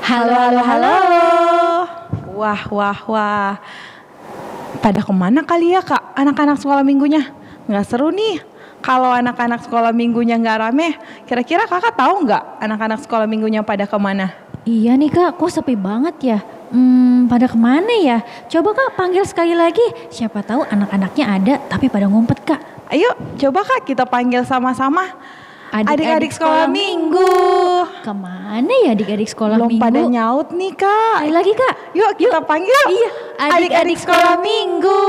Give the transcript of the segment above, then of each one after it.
Halo, halo, halo. Wah. Pada kemana kali ya kak anak-anak sekolah minggunya? Nggak seru nih. Kalau anak-anak sekolah minggunya nggak rame, kira-kira kakak tahu nggak anak-anak sekolah minggunya pada kemana? Iya nih kak, kok sepi banget ya? Pada kemana ya? Coba kak panggil sekali lagi. Siapa tahu anak-anaknya ada tapi pada ngumpet kak. Ayo coba kak kita panggil sama-sama. Adik-adik sekolah minggu. Kemana ya adik-adik sekolah Belum minggu? pada nyaut nih kak. Sekali lagi kak. Yuk kita panggil. Iya, adik-adik sekolah minggu.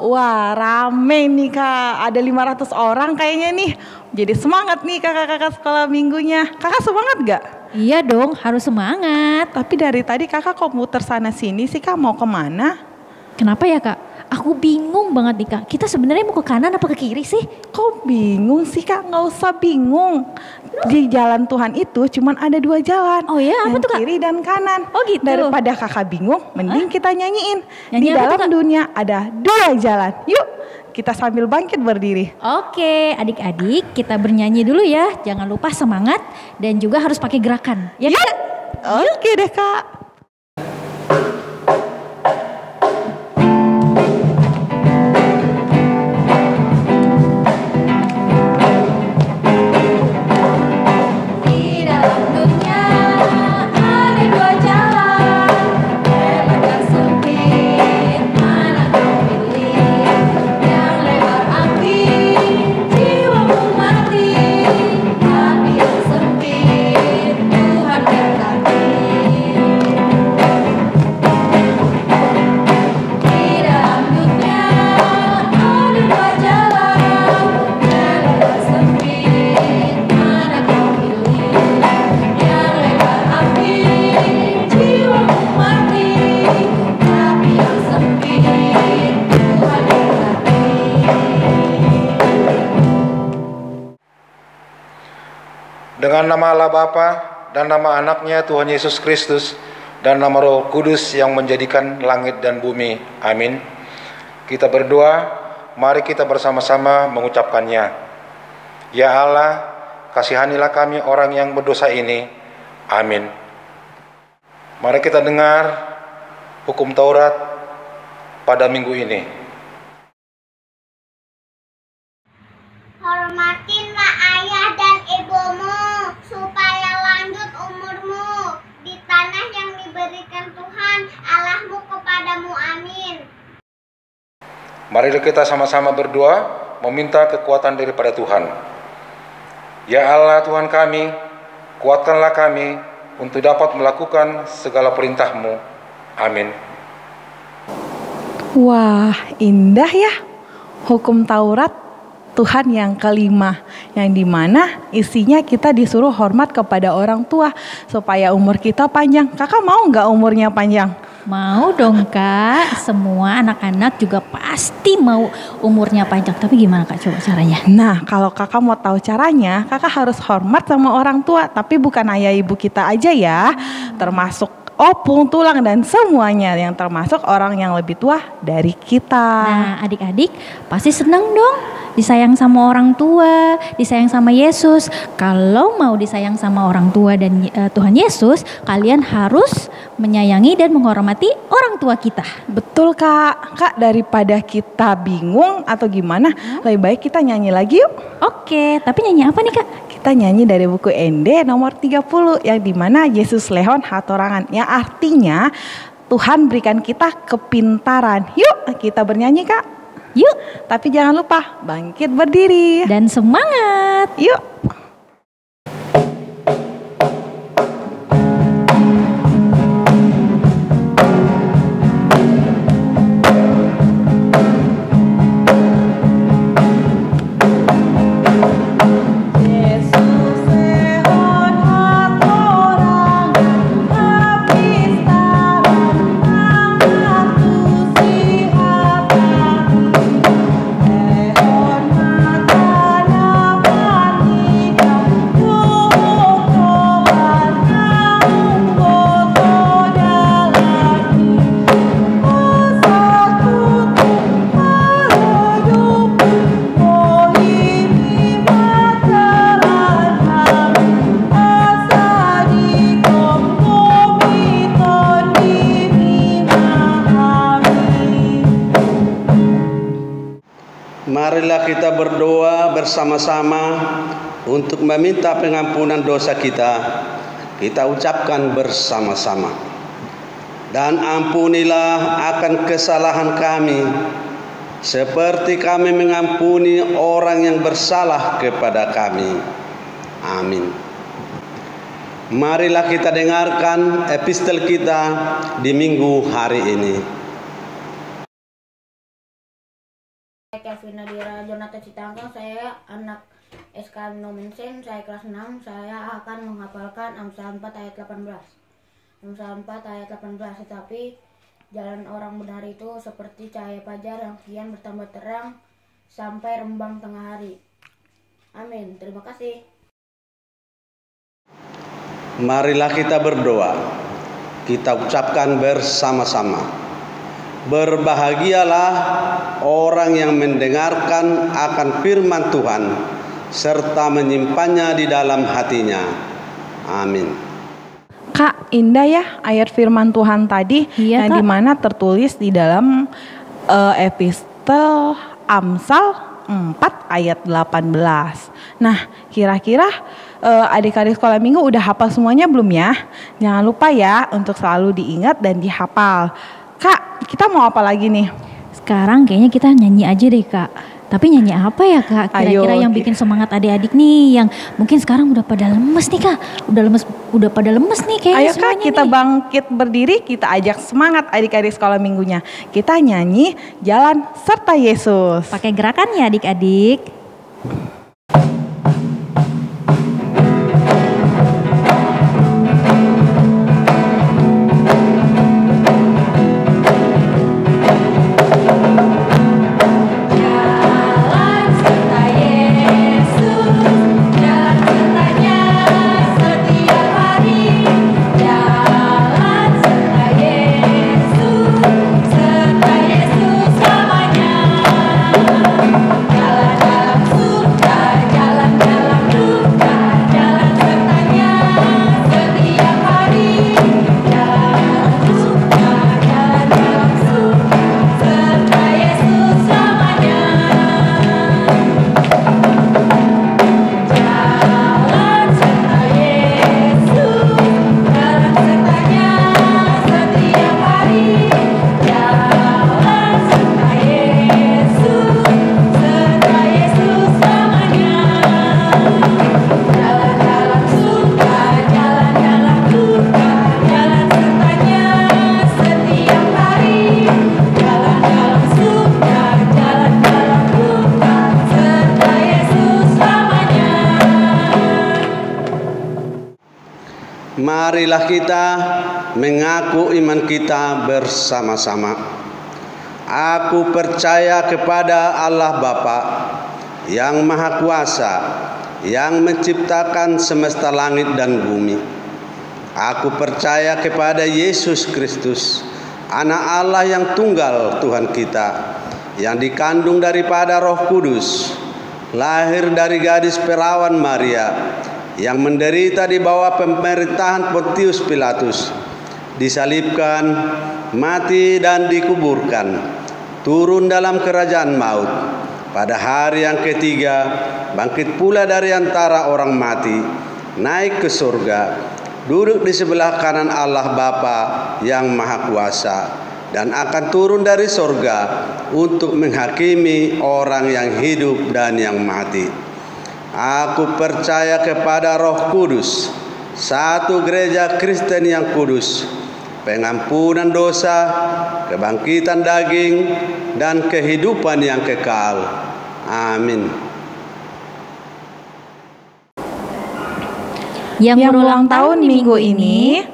Wah rame nih kak. Ada 500 orang kayaknya nih. Jadi semangat nih kakak-kakak sekolah minggunya. Kakak semangat gak? Iya dong, harus semangat. Tapi dari tadi kakak kok muter sana sini sih kak, mau kemana? Kenapa ya kak? Aku bingung banget nih kak. Kita sebenarnya mau ke kanan apa ke kiri sih? Kok bingung sih kak? Nggak usah bingung. Di jalan Tuhan itu cuman ada 2 jalan. Oh ya, apa yang tuh kak? kiri dan kanan. Oh gitu. Daripada kakak bingung, mending kita nyanyiin. Nyanyi Di apa dalam tuh, Kak? dunia ada 2 jalan. Yuk kita sambil bangkit berdiri. Oke, adik-adik kita bernyanyi dulu ya. Jangan lupa semangat dan juga harus pakai gerakan. Ya Yuk. kak? Oke deh kak. Di dalam dunia ada 2 jalan, lebar dan sempit, mana kau pilih? Yang lebar api, jiwamu mati, tapi yang sempit, Tuhan berkati. Di dalam dunia ada 2 jalan, lebar dan sempit, mana kau pilih? Yang lebar api, jiwamu mati, tapi yang sempit, Tuhan berkati. Dengan nama Allah Bapa dan nama anaknya Tuhan Yesus Kristus dan nama Roh Kudus yang menjadikan langit dan bumi. Amin. Kita berdoa, mari kita bersama-sama mengucapkannya. Ya Allah, kasihanilah kami orang yang berdosa ini. Amin. Mari kita dengar hukum Taurat pada minggu ini. Hormatilah ayah dan ibumu, supaya lanjut umurmu di tanah yang diberikan Tuhan Allahmu kepadamu. Amin. Mari kita sama-sama berdoa, meminta kekuatan daripada Tuhan. Ya Allah Tuhan kami, kuatkanlah kami untuk dapat melakukan segala perintah-Mu. Amin. Wah indah ya. Hukum Taurat Tuhan yang kelima, yang dimana isinya kita disuruh hormat kepada orang tua supaya umur kita panjang. Kakak mau nggak umurnya panjang? Mau dong kak, semua anak-anak juga pasti mau umurnya panjang. Tapi gimana kak, coba caranya? Nah kalau kakak mau tahu caranya, kakak harus hormat sama orang tua. Tapi bukan ayah ibu kita aja ya, termasuk opung, tulang, dan semuanya, yang termasuk orang yang lebih tua dari kita. Nah adik-adik pasti senang dong disayang sama orang tua, disayang sama Yesus. Kalau mau disayang sama orang tua dan Tuhan Yesus, kalian harus menyayangi dan menghormati orang tua kita. Betul kak. Kak daripada kita bingung atau gimana, lebih baik kita nyanyi lagi yuk. Oke, tapi nyanyi apa nih kak? Kita nyanyi dari buku ND nomor 30 yang dimana Yesus lehon hatorangan, yang artinya Tuhan berikan kita kepintaran. Yuk kita bernyanyi kak. Yuk, Tapi jangan lupa bangkit berdiri. dan semangat. Yuk. Yesus lehon hatorangan, kepintaran amat usihat hati. Lehon matana parni Marilah kita berdoa bersama-sama untuk meminta pengampunan dosa kita. Kita ucapkan bersama-sama. Dan ampunilah akan kesalahan kami, seperti kami mengampuni orang yang bersalah kepada kami. Amin. Marilah kita dengarkan epistel kita di minggu hari ini. Saya Kevin Nadira Jonathan Citangkang, saya anak SK Nomensen, saya kelas 6. Saya akan menghafalkan Amsal 4 ayat 18. Amsal 4 ayat 18, tetapi jalan orang benar itu seperti cahaya fajar yang kian bertambah terang sampai rembang tengah hari. Amin. Terima kasih. Marilah kita berdoa. Kita ucapkan bersama-sama. Berbahagialah orang yang mendengarkan akan firman Tuhan serta menyimpannya di dalam hatinya. Amin. Kak, indah ya ayat firman Tuhan tadi, Iya, yang Kak. dimana tertulis di dalam epistel Amsal 4 ayat 18. Nah, kira-kira adik-adik sekolah minggu udah hafal semuanya belum ya? Jangan lupa ya untuk selalu diingat dan dihafal. Kak, kita mau apa lagi nih? Sekarang kayaknya kita nyanyi aja deh, Kak. Tapi nyanyi apa ya, Kak? Kira-kira Ayo. yang bikin semangat adik-adik nih, yang mungkin sekarang udah pada lemes nih, Kak. Udah pada lemes nih kayaknya Ayo Kak, semuanya kita nih. bangkit berdiri, kita ajak semangat adik-adik sekolah minggunya. Kita nyanyi Jalan Serta Yesus. Pakai gerakannya adik-adik. Marilah kita mengaku iman kita bersama-sama. Aku percaya kepada Allah Bapa yang Maha Kuasa, yang menciptakan semesta langit dan bumi. Aku percaya kepada Yesus Kristus, Anak Allah yang tunggal Tuhan kita, yang dikandung daripada Roh Kudus, lahir dari gadis perawan Maria, yang menderita di bawah pemerintahan Pontius Pilatus, disalibkan, mati dan dikuburkan, turun dalam kerajaan maut. Pada hari yang ketiga, bangkit pula dari antara orang mati, naik ke surga, duduk di sebelah kanan Allah Bapa yang Maha Kuasa, dan akan turun dari surga untuk menghakimi orang yang hidup dan yang mati. Aku percaya kepada Roh Kudus, satu gereja Kristen yang kudus, pengampunan dosa, kebangkitan daging, dan kehidupan yang kekal. Amin. Yang berulang tahun minggu ini,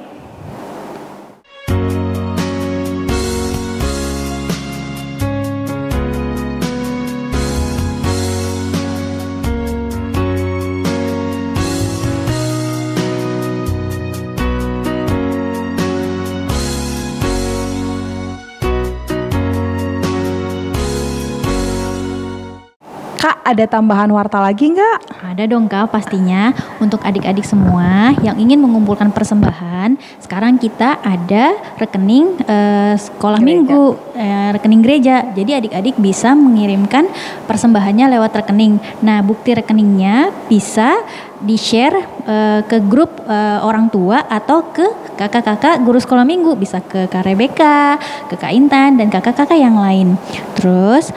ada tambahan warta lagi nggak? Ada dong Kak, pastinya. Untuk adik-adik semua yang ingin mengumpulkan persembahan, sekarang kita ada rekening sekolah Gereja. minggu, rekening gereja. Jadi adik-adik bisa mengirimkan persembahannya lewat rekening. Nah, bukti rekeningnya bisa di-share ke grup orang tua atau ke kakak-kakak guru sekolah minggu, bisa ke Kak Rebecca, ke Kak Intan, dan kakak-kakak yang lain. Terus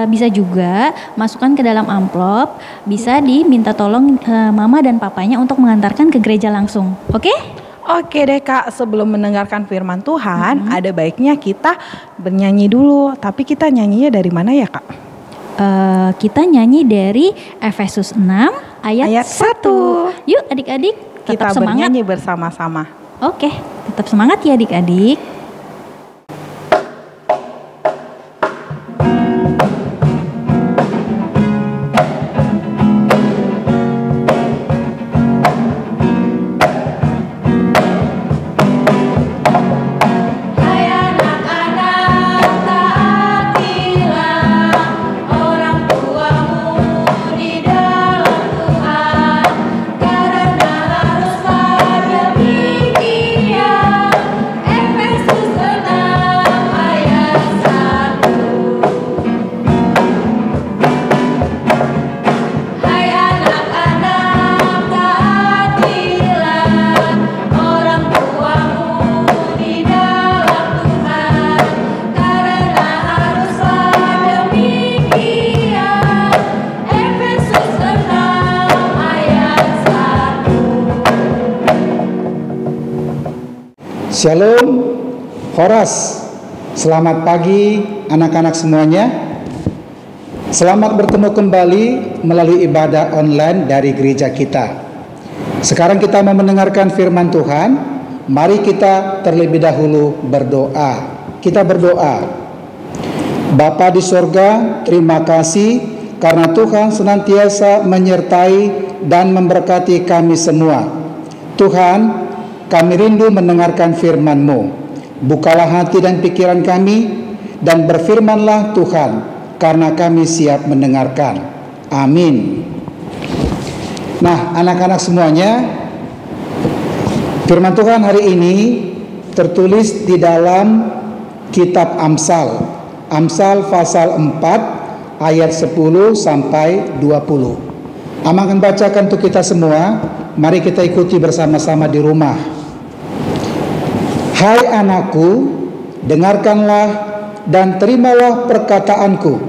bisa juga masukkan ke dalam amplop, bisa diminta tolong mama dan papanya untuk mengantarkan ke gereja langsung. Oke? Oke deh Kak, sebelum mendengarkan firman Tuhan, ada baiknya kita bernyanyi dulu. Tapi kita nyanyinya dari mana ya Kak? Kita nyanyi dari Efesus 6 ayat 1. Yuk adik-adik, Kita tetap semangat. bernyanyi bersama-sama. Oke, tetap semangat ya adik-adik. Shalom, Horas. Selamat pagi anak-anak semuanya. Selamat bertemu kembali melalui ibadah online dari gereja kita. Sekarang kita mau mendengarkan firman Tuhan. Mari kita terlebih dahulu berdoa. Kita berdoa. Bapa di sorga, terima kasih karena Tuhan senantiasa menyertai dan memberkati kami semua. Tuhan, kami rindu mendengarkan firman-Mu. Bukalah hati dan pikiran kami dan berfirmanlah Tuhan, karena kami siap mendengarkan. Amin. Nah, anak-anak semuanya, firman Tuhan hari ini tertulis di dalam kitab Amsal. Amsal pasal 4 ayat 10 sampai 20. Ama akan bacakan untuk kita semua. Mari kita ikuti bersama-sama di rumah. Hai anakku, dengarkanlah dan terimalah perkataanku,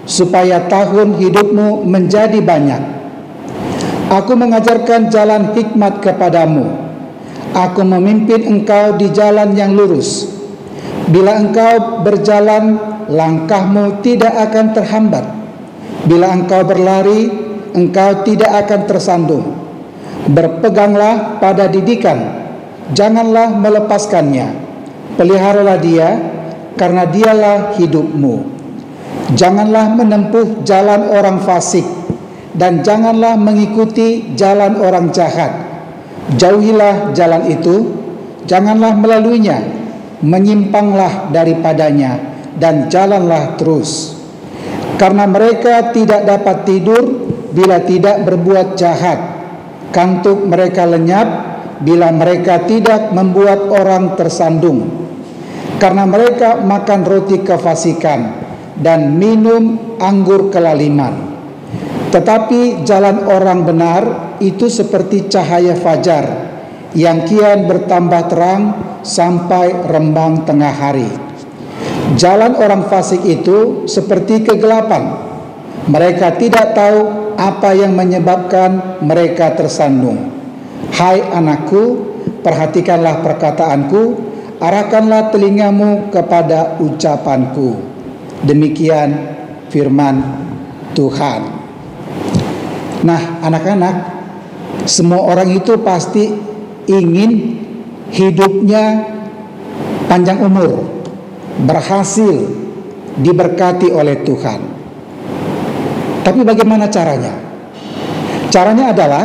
supaya tahun hidupmu menjadi banyak. Aku mengajarkan jalan hikmat kepadamu. Aku memimpin engkau di jalan yang lurus. Bila engkau berjalan, langkahmu tidak akan terhambat. Bila engkau berlari, engkau tidak akan tersandung. Berpeganglah pada didikan, janganlah melepaskannya. Peliharalah dia, karena dialah hidupmu. Janganlah menempuh jalan orang fasik, dan janganlah mengikuti jalan orang jahat. Jauhilah jalan itu, janganlah melaluinya. Menyimpanglah daripadanya, dan jalanlah terus. Karena mereka tidak dapat tidur bila tidak berbuat jahat. Kantuk mereka lenyap bila mereka tidak membuat orang tersandung. Karena mereka makan roti kefasikan dan minum anggur kelaliman. Tetapi jalan orang benar itu seperti cahaya fajar yang kian bertambah terang sampai rembang tengah hari. Jalan orang fasik itu seperti kegelapan. Mereka tidak tahu apa yang menyebabkan mereka tersandung. Hai anakku, perhatikanlah perkataanku, arahkanlah telingamu kepada ucapanku. Demikian firman Tuhan. Nah, anak-anak, semua orang itu pasti ingin hidupnya panjang umur, berhasil, diberkati oleh Tuhan. Tapi bagaimana caranya? Caranya adalah,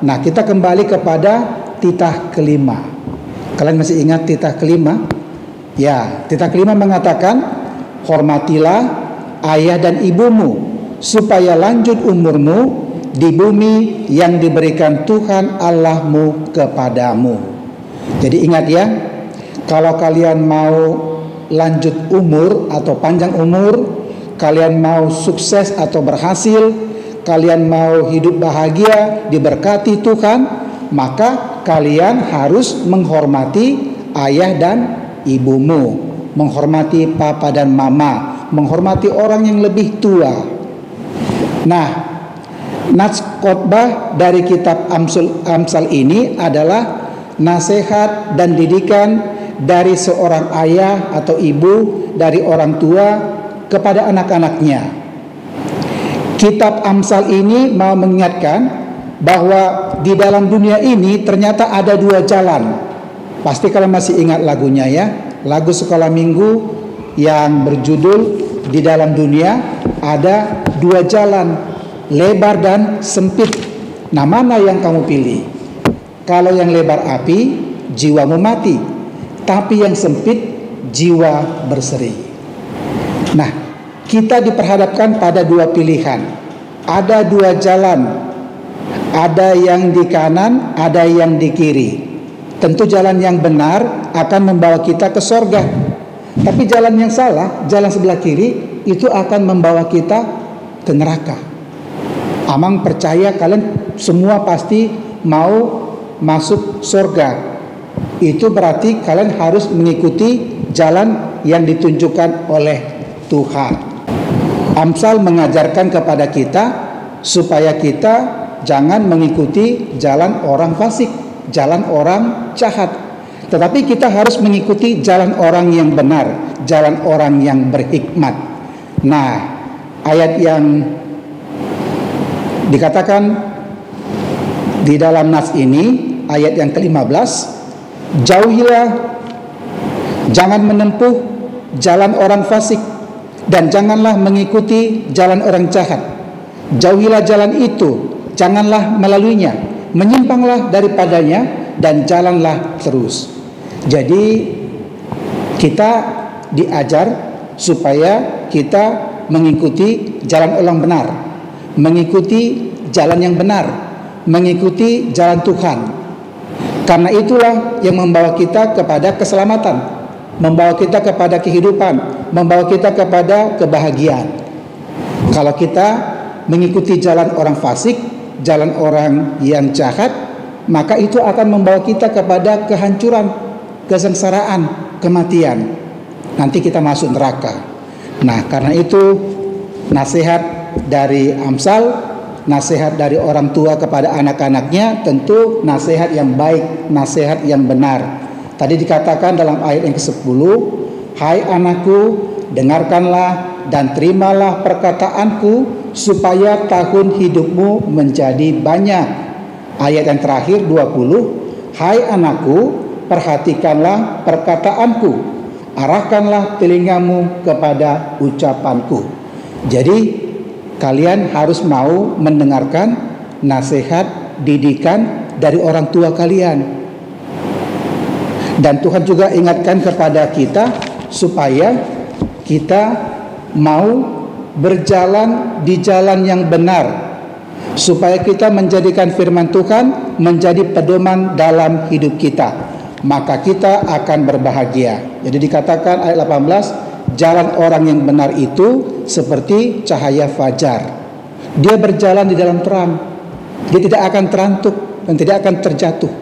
nah kita kembali kepada titah kelima. Kalian masih ingat titah kelima? Ya, titah kelima mengatakan, hormatilah ayah dan ibumu supaya lanjut umurmu di bumi yang diberikan Tuhan Allahmu kepadamu. Jadi ingat ya, kalau kalian mau lanjut umur atau panjang umur, kalian mau sukses atau berhasil, kalian mau hidup bahagia, diberkati Tuhan, maka kalian harus menghormati ayah dan ibumu, menghormati papa dan mama, menghormati orang yang lebih tua. Nah, nats khotbah dari kitab Amsal ini adalah nasihat dan didikan dari seorang ayah atau ibu, dari orang tua kepada anak-anaknya. Kitab Amsal ini mau mengingatkan bahwa di dalam dunia ini ternyata ada dua jalan. Pasti kalian masih ingat lagunya ya, lagu sekolah minggu yang berjudul Di Dalam Dunia Ada Dua Jalan, lebar dan sempit. Nah, mana yang kamu pilih? Kalau yang lebar api, jiwamu mati, tapi yang sempit, jiwa berseri. Nah, kita diperhadapkan pada dua pilihan. Ada dua jalan, ada yang di kanan, ada yang di kiri. Tentu jalan yang benar akan membawa kita ke sorga, tapi jalan yang salah, jalan sebelah kiri, itu akan membawa kita ke neraka. Amang percaya kalian semua pasti mau masuk sorga. Itu berarti kalian harus mengikuti jalan yang ditunjukkan oleh Tuhan. Amsal mengajarkan kepada kita supaya kita jangan mengikuti jalan orang fasik, jalan orang jahat, tetapi kita harus mengikuti jalan orang yang benar, jalan orang yang berhikmat. Nah, ayat yang dikatakan di dalam nas ini, ayat yang ke-15, jauhilah, jangan menempuh jalan orang fasik, dan janganlah mengikuti jalan orang jahat. Jauhilah jalan itu, janganlah melaluinya, menyimpanglah daripadanya, dan jalanlah terus. Jadi kita diajar supaya kita mengikuti jalan orang benar, mengikuti jalan yang benar, mengikuti jalan Tuhan. Karena itulah yang membawa kita kepada keselamatan, membawa kita kepada kehidupan, membawa kita kepada kebahagiaan. Kalau kita mengikuti jalan orang fasik, jalan orang yang jahat, maka itu akan membawa kita kepada kehancuran, kesengsaraan, kematian. Nanti kita masuk neraka. Nah, karena itu nasihat dari Amsal, nasihat dari orang tua kepada anak-anaknya tentu nasihat yang baik, nasihat yang benar. Tadi dikatakan dalam ayat yang ke-10, hai anakku, dengarkanlah dan terimalah perkataanku supaya tahun hidupmu menjadi banyak. Ayat yang terakhir 20, hai anakku, perhatikanlah perkataanku, arahkanlah telingamu kepada ucapanku. Jadi kalian harus mau mendengarkan nasihat, didikan dari orang tua kalian. Dan Tuhan juga ingatkan kepada kita supaya kita mau berjalan di jalan yang benar, supaya kita menjadikan firman Tuhan menjadi pedoman dalam hidup kita, maka kita akan berbahagia. Jadi dikatakan ayat 18, jalan orang yang benar itu seperti cahaya fajar. Dia berjalan di dalam terang, dia tidak akan terantuk dan tidak akan terjatuh.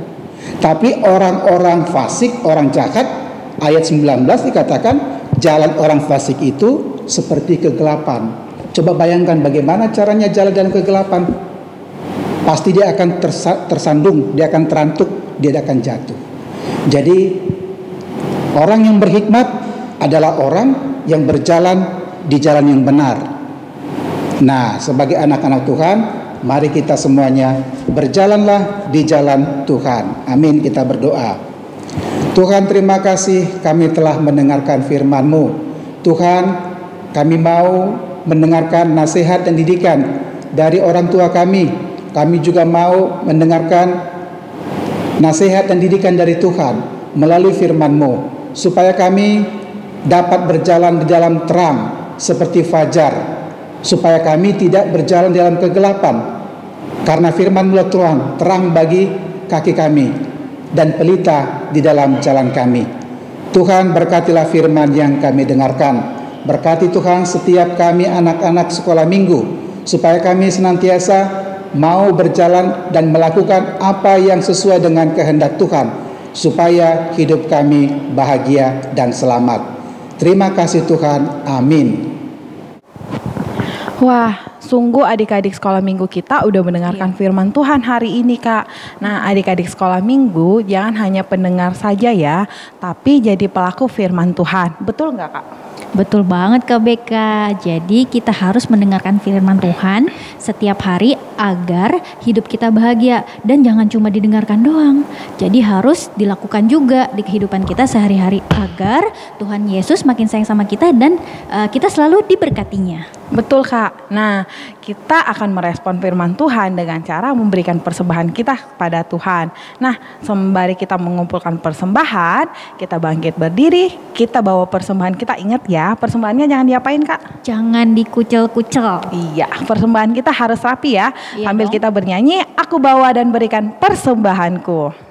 Tapi orang-orang fasik, orang jahat, ayat 19 dikatakan jalan orang fasik itu seperti kegelapan. Coba bayangkan bagaimana caranya jalan dalam kegelapan. Pasti dia akan tersandung, dia akan terantuk, dia akan jatuh. Jadi orang yang berhikmat adalah orang yang berjalan di jalan yang benar. Nah, sebagai anak-anak Tuhan, mari kita semuanya berjalanlah di jalan Tuhan. Amin, kita berdoa. Tuhan, terima kasih kami telah mendengarkan firman-Mu. Tuhan, kami mau mendengarkan nasihat dan didikan dari orang tua kami. Kami juga mau mendengarkan nasihat dan didikan dari Tuhan melalui firman-Mu, supaya kami dapat berjalan di dalam terang seperti fajar, supaya kami tidak berjalan dalam kegelapan. Karena firman-Mu Tuhan terang bagi kaki kami dan pelita di dalam jalan kami. Tuhan, berkatilah firman yang kami dengarkan. Berkati Tuhan setiap kami anak-anak sekolah minggu, supaya kami senantiasa mau berjalan dan melakukan apa yang sesuai dengan kehendak Tuhan, supaya hidup kami bahagia dan selamat. Terima kasih Tuhan. Amin. Wah, sungguh adik-adik sekolah minggu kita udah mendengarkan firman Tuhan hari ini, Kak. Nah, adik-adik sekolah minggu jangan hanya pendengar saja ya, tapi jadi pelaku firman Tuhan. Betul nggak, Kak? Betul banget Kak Beka. Jadi kita harus mendengarkan firman Tuhan setiap hari agar hidup kita bahagia. Dan jangan cuma didengarkan doang. Jadi harus dilakukan juga di kehidupan kita sehari-hari agar Tuhan Yesus makin sayang sama kita dan kita selalu diberkatinya. Betul Kak. Nah, kita akan merespon firman Tuhan dengan cara memberikan persembahan kita kepada Tuhan. Nah, sembari kita mengumpulkan persembahan, kita bangkit berdiri, kita bawa persembahan kita. Ingat ya, persembahannya jangan diapain Kak? Jangan dikucel-kucel. Iya, persembahan kita harus rapi ya. Iya Sambil dong. kita bernyanyi, aku bawa dan berikan persembahanku.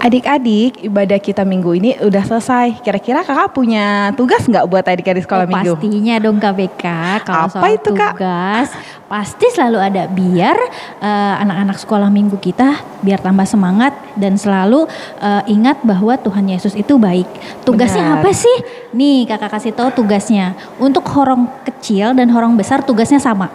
Adik-adik, ibadah kita minggu ini udah selesai. Kira-kira kakak punya tugas nggak buat adik-adik sekolah minggu? Pastinya dong Kak Beka. Kalau Apa soal itu, Kak? tugas pasti selalu ada biar anak-anak sekolah minggu kita biar tambah semangat dan selalu ingat bahwa Tuhan Yesus itu baik. Tugasnya Benar. apa sih? Nih kakak kasih tahu tugasnya. Untuk horong kecil dan horong besar tugasnya sama,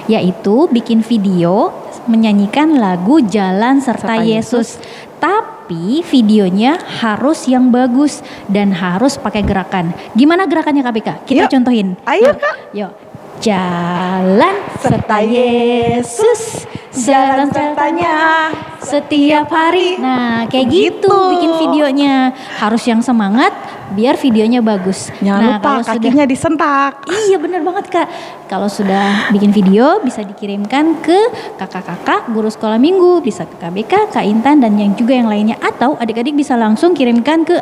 yaitu bikin video menyanyikan lagu Jalan Serta Yesus. Tapi videonya harus yang bagus dan harus pakai gerakan. Gimana gerakannya Kak Beka? Kita Yuk. contohin. Ayo, Kak. Yuk. Jalan serta Yesus, jalan sertanya setiap hari. Nah, kayak gitu bikin videonya. Harus yang semangat biar videonya bagus. Jangan lupa kalau kakinya disentak. Iya benar banget Kak. Kalau sudah bikin video bisa dikirimkan ke kakak-kakak guru sekolah minggu, bisa ke KBK, Kak Intan dan yang juga yang lainnya, atau adik-adik bisa langsung kirimkan ke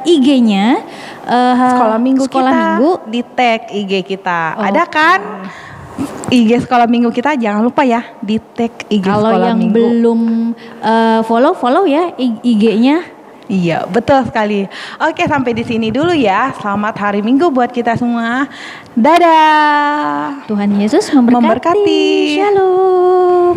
IG-nya Sekolah minggu sekolah kita minggu. di tag IG kita. Oh, Ada kan? IG sekolah minggu kita jangan lupa ya di tag IG Kalau sekolah yang minggu. belum follow ya IG-nya. Iya, betul sekali. Oke, sampai di sini dulu ya. Selamat hari Minggu buat kita semua. Dadah. Tuhan Yesus memberkati. Memberkati. Shalom.